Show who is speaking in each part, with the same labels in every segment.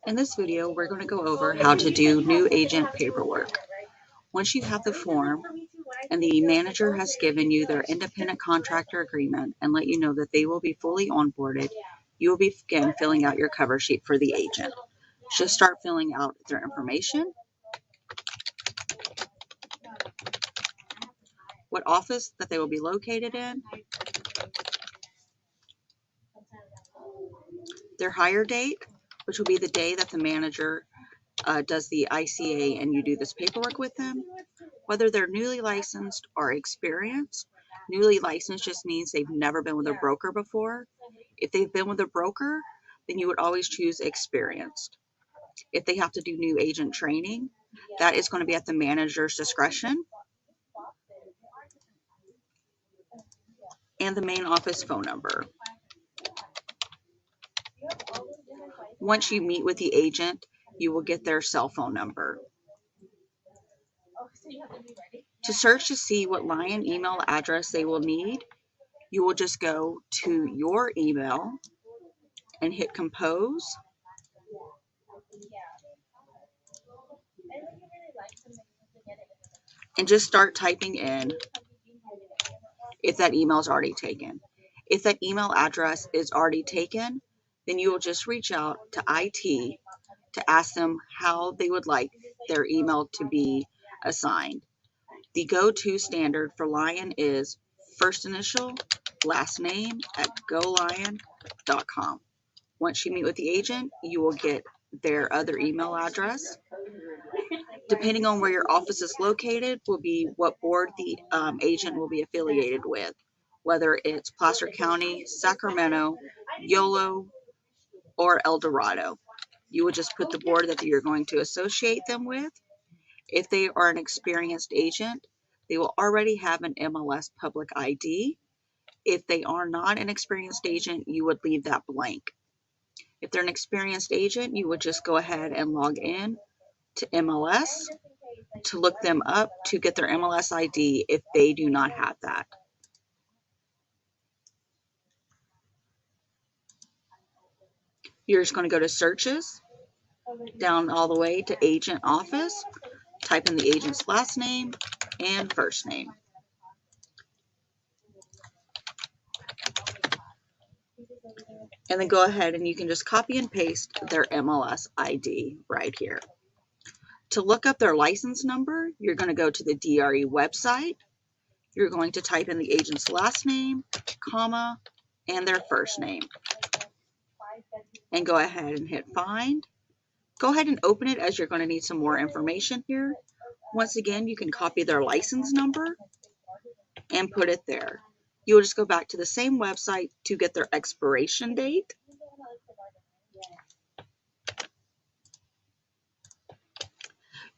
Speaker 1: In this video, we're going to go over how to do new agent paperwork. Once you have the form and the manager has given you their independent contractor agreement and let you know that they will be fully onboarded, you will begin filling out your cover sheet for the agent. Just start filling out their information, what office that they will be located in, their hire date, which will be the day that the manager does the ICA and you do this paperwork with them, whether they're newly licensed or experienced. Newly licensed just means they've never been with a broker before. If they've been with a broker, then you would always choose experienced. If they have to do new agent training, that is going to be at the manager's discretion. And the main office phone number. Once you meet with the agent, you will get their cell phone number. To search to see what Lion email address they will need, you will just go to your email and hit compose. And just start typing in if that email is already taken. If that email address is already taken, then you will just reach out to IT to ask them how they would like their email to be assigned. The go-to standard for Lion is first initial, last name at golion.com. Once you meet with the agent, you will get their other email address. Depending on where your office is located will be what board the agent will be affiliated with, whether it's Placer County, Sacramento, Yolo, or El Dorado. You would just put the board that you're going to associate them with. If they are an experienced agent, they will already have an MLS public ID. If they are not an experienced agent, you would leave that blank. If they're an experienced agent, you would just go ahead and log in to MLS to look them up to get their MLS ID if they do not have that. You're just going to go to searches, down all the way to agent office, type in the agent's last name and first name. And then go ahead and you can just copy and paste their MLS ID right here. To look up their license number, you're going to go to the DRE website. You're going to type in the agent's last name, comma, and their first name. And go ahead and hit find. Go ahead and open it as you're going to need some more information here. Once again, you can copy their license number and put it there. You will just go back to the same website to get their expiration date.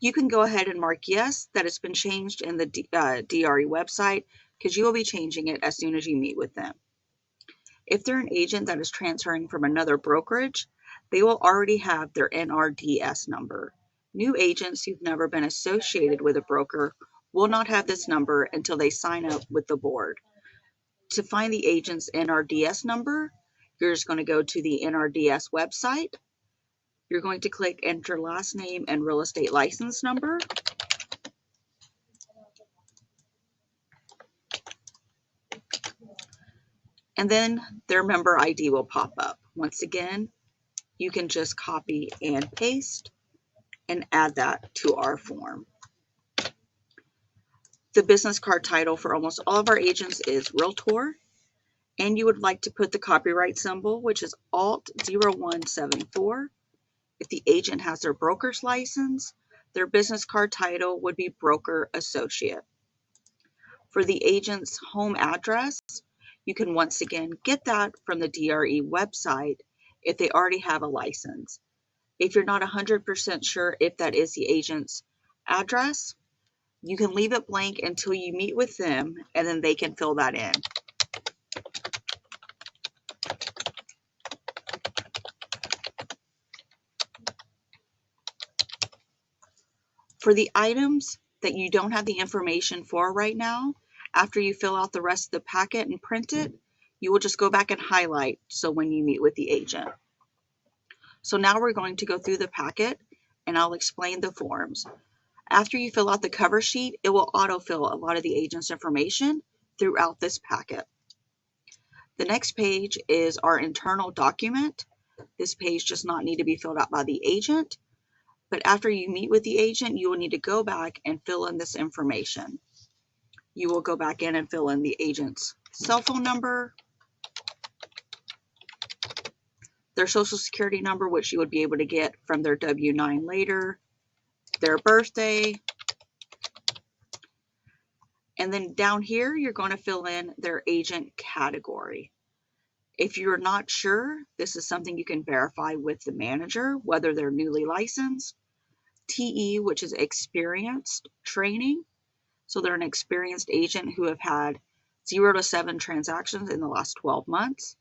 Speaker 1: You can go ahead and mark yes that it's been changed in the DRE website because you will be changing it as soon as you meet with them. If they're an agent that is transferring from another brokerage, they will already have their NRDS number. New agents who've never been associated with a broker will not have this number until they sign up with the board. To find the agent's NRDS number, you're just going to go to the NRDS website. You're going to click enter last name and real estate license number. And then their member ID will pop up. Once again, you can just copy and paste and add that to our form. The business card title for almost all of our agents is Realtor. And you would like to put the copyright symbol, which is Alt 0174. If the agent has their broker's license, their business card title would be Broker Associate. For the agent's home address, you can once again get that from the DRE website if they already have a license. If you're not 100% sure if that is the agent's address, you can leave it blank until you meet with them and then they can fill that in. For the items that you don't have the information for right now, after you fill out the rest of the packet and print it, you will just go back and highlight so when you meet with the agent. So now we're going to go through the packet and I'll explain the forms. After you fill out the cover sheet, it will autofill a lot of the agent's information throughout this packet. The next page is our internal document. This page does not need to be filled out by the agent, but after you meet with the agent, you will need to go back and fill in this information. You will go back in and fill in the agent's cell phone number, their social security number, which you would be able to get from their W-9 later, their birthday, and then down here, you're going to fill in their agent category. If you're not sure, this is something you can verify with the manager, whether they're newly licensed, TE, which is experienced training. So they're an experienced agent who have had 0 to 7 transactions in the last 12 months.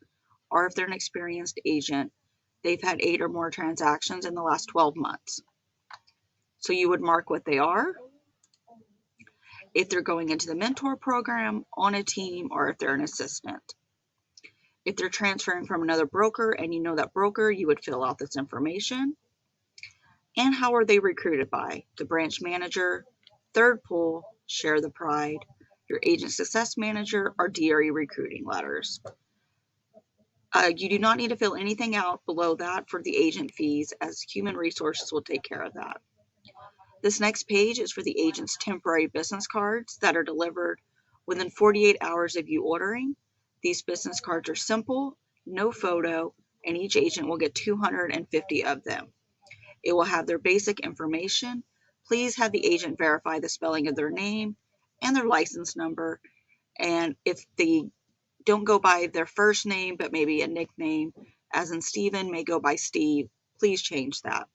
Speaker 1: Or if they're an experienced agent, they've had 8 or more transactions in the last 12 months. So you would mark what they are. If they're going into the mentor program, on a team, or if they're an assistant. If they're transferring from another broker and you know that broker, you would fill out this information. And how are they recruited by? The branch manager, third pool, share the pride, your agent success manager, or DRE recruiting letters. You do not need to fill anything out below that for the agent fees, as human resources will take care of that. This next page is for the agent's temporary business cards that are delivered within 48 hours of you ordering. These business cards are simple, no photo, and each agent will get 250 of them. It will have their basic information. Please have the agent verify the spelling of their name and their license number. And if they don't go by their first name, but maybe a nickname, as in Steven may go by Steve, please change that.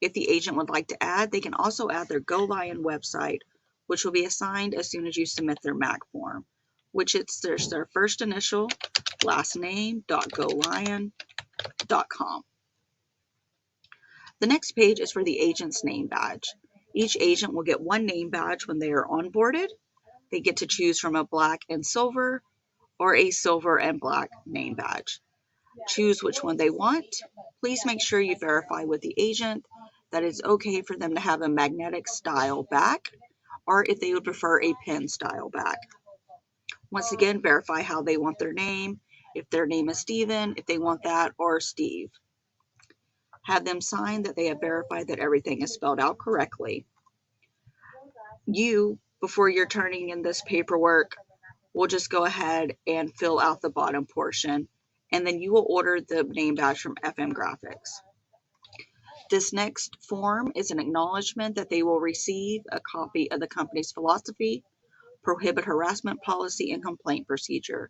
Speaker 1: If the agent would like to add, they can also add their Go Lion website, which will be assigned as soon as you submit their MAC form, which it's their first initial, last name, .golion.com. The next page is for the agent's name badge. Each agent will get one name badge when they are onboarded. They get to choose from a black and silver or a silver and black name badge. Choose which one they want. Please make sure you verify with the agent that it's okay for them to have a magnetic style back, or if they would prefer a pin style back. Once again, verify how they want their name. If their name is Steven, if they want that, or Steve. Have them sign that they have verified that everything is spelled out correctly. You, before you're turning in this paperwork, will just go ahead and fill out the bottom portion, and then you will order the name badge from FM Graphics. This next form is an acknowledgement that they will receive a copy of the company's philosophy, prohibit harassment policy, and complaint procedure.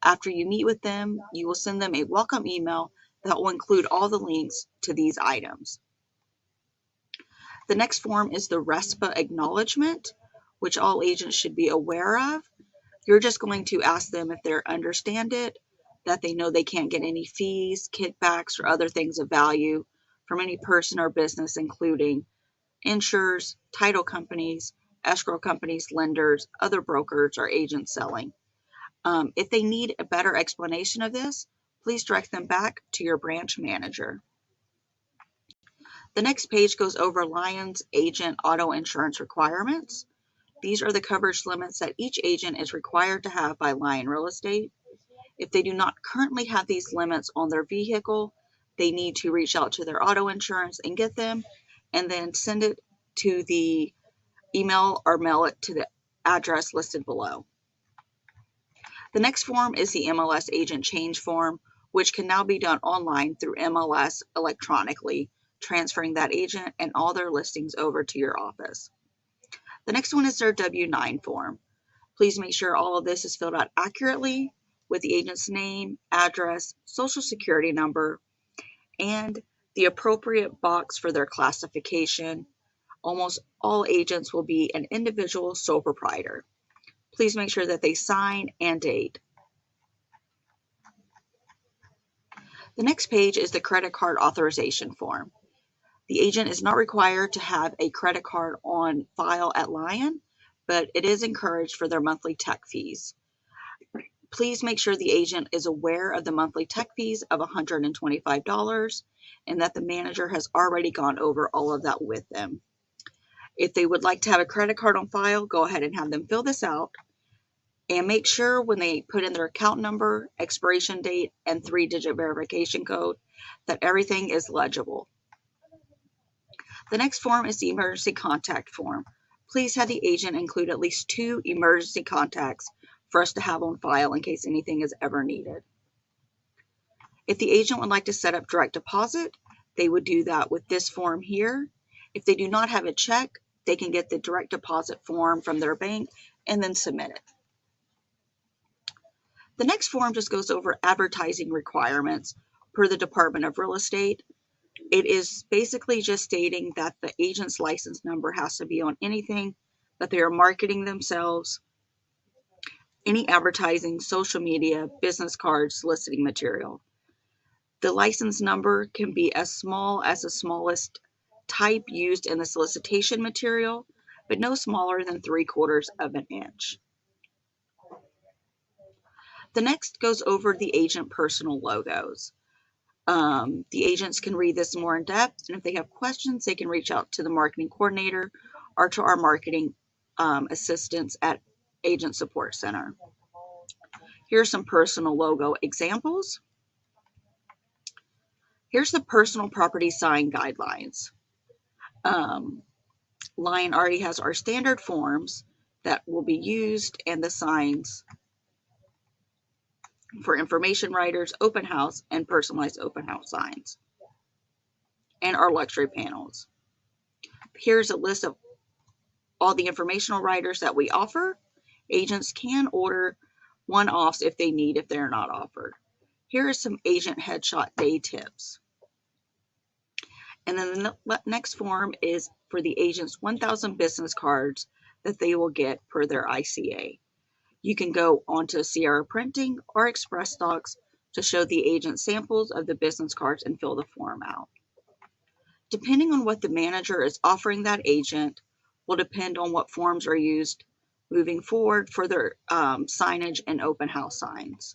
Speaker 1: After you meet with them, you will send them a welcome email that will include all the links to these items. The next form is the RESPA acknowledgement, which all agents should be aware of. You're just going to ask them if they understand it, that they know they can't get any fees, kickbacks, or other things of value from any person or business, including insurers, title companies, escrow companies, lenders, other brokers, or agents selling. If they need a better explanation of this, please direct them back to your branch manager. The next page goes over Lion's agent auto insurance requirements. These are the coverage limits that each agent is required to have by Lion Real Estate. If they do not currently have these limits on their vehicle, they need to reach out to their auto insurance and get them, and then send it to the email or mail it to the address listed below. The next form is the MLS agent change form, which can now be done online through MLS electronically, transferring that agent and all their listings over to your office. The next one is their W-9 form. Please make sure all of this is filled out accurately with the agent's name, address, social security number, and the appropriate box for their classification. Almost all agents will be an individual sole proprietor. Please make sure that they sign and date. The next page is the credit card authorization form. The agent is not required to have a credit card on file at Lion, but it is encouraged for their monthly tech fees. Please make sure the agent is aware of the monthly tech fees of $125 and that the manager has already gone over all of that with them. If they would like to have a credit card on file, go ahead and have them fill this out. And make sure when they put in their account number, expiration date, and 3-digit verification code that everything is legible. The next form is the emergency contact form. Please have the agent include at least 2 emergency contacts for us to have on file in case anything is ever needed. If the agent would like to set up direct deposit, they would do that with this form here. If they do not have a check, they can get the direct deposit form from their bank and then submit it. The next form just goes over advertising requirements per the Department of Real Estate. It is basically just stating that the agent's license number has to be on anything that they are marketing themselves, any advertising, social media, business cards, soliciting material. The license number can be as small as the smallest type used in the solicitation material, but no smaller than 3/4 of an inch. The next goes over the agent personal logos. The agents can read this more in depth, and if they have questions, they can reach out to the marketing coordinator or to our marketing assistants at Agent Support Center. Here's some personal logo examples. Here's the personal property sign guidelines. Lion already has our standard forms that will be used and the signs for information writers, open house, and personalized open house signs, and our luxury panels. Here's a list of all the informational writers that we offer. Agents can order one-offs if they need, if they're not offered. Here are some agent headshot day tips. And then the next form is for the agent's 1,000 business cards that they will get per their ICA. You can go onto Sierra Printing or Express Docs to show the agent samples of the business cards and fill the form out. Depending on what the manager is offering that agent will depend on what forms are used moving forward for their signage and open house signs.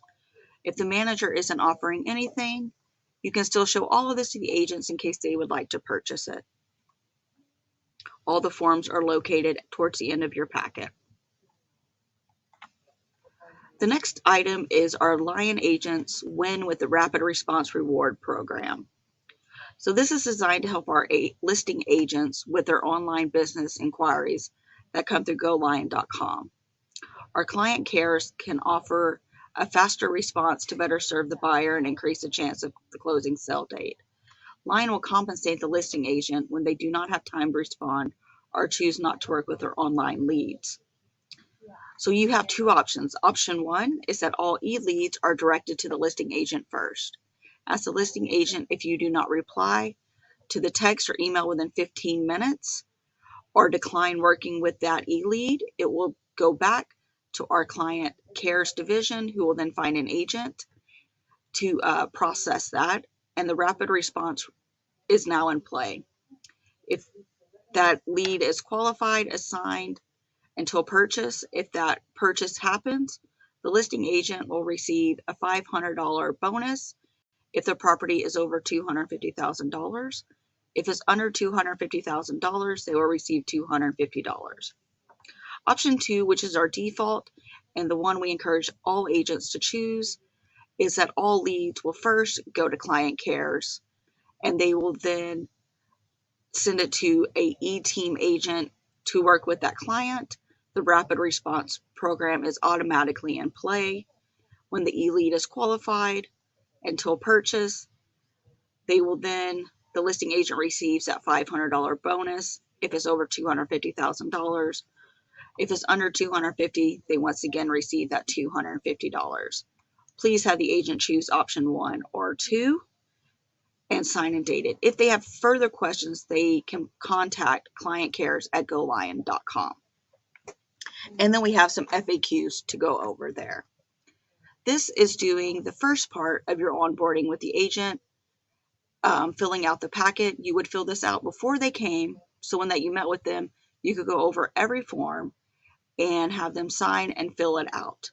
Speaker 1: If the manager isn't offering anything, you can still show all of this to the agents in case they would like to purchase it. All the forms are located towards the end of your packet. The next item is our Lion agents win with the Rapid Response Reward Program. So this is designed to help our listing agents with their online business inquiries that come through GoLion.com. Our client cares can offer a faster response to better serve the buyer and increase the chance of the closing sale date. Lion will compensate the listing agent when they do not have time to respond or choose not to work with their online leads. So you have 2 options. Option 1 is that all e-leads are directed to the listing agent first. As the listing agent, if you do not reply to the text or email within 15 minutes or decline working with that e-lead, it will go back to our client cares division, who will then find an agent to process that, and the rapid response is now in play. If that lead is qualified, assigned until purchase, if that purchase happens, the listing agent will receive a $500 bonus if the property is over $250,000. If it's under $250,000, they will receive $250. Option 2, which is our default, and the one we encourage all agents to choose, is that all leads will first go to client cares, and they will then send it to a e-team agent to work with that client. The rapid response program is automatically in play. When the e-lead is qualified until purchase, they will then, the listing agent receives that $500 bonus if it's over $250,000. If it's under $250,000, they once again receive that $250. Please have the agent choose option 1 or 2 and sign and date it. If they have further questions, they can contact client cares at GoLion.com. And then we have some FAQs to go over there. This is doing the first part of your onboarding with the agent, filling out the packet. You would fill this out before they came, so when that you met with them, you could go over every form and have them sign and fill it out.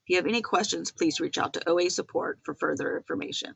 Speaker 1: If you have any questions, please reach out to OA Support for further information.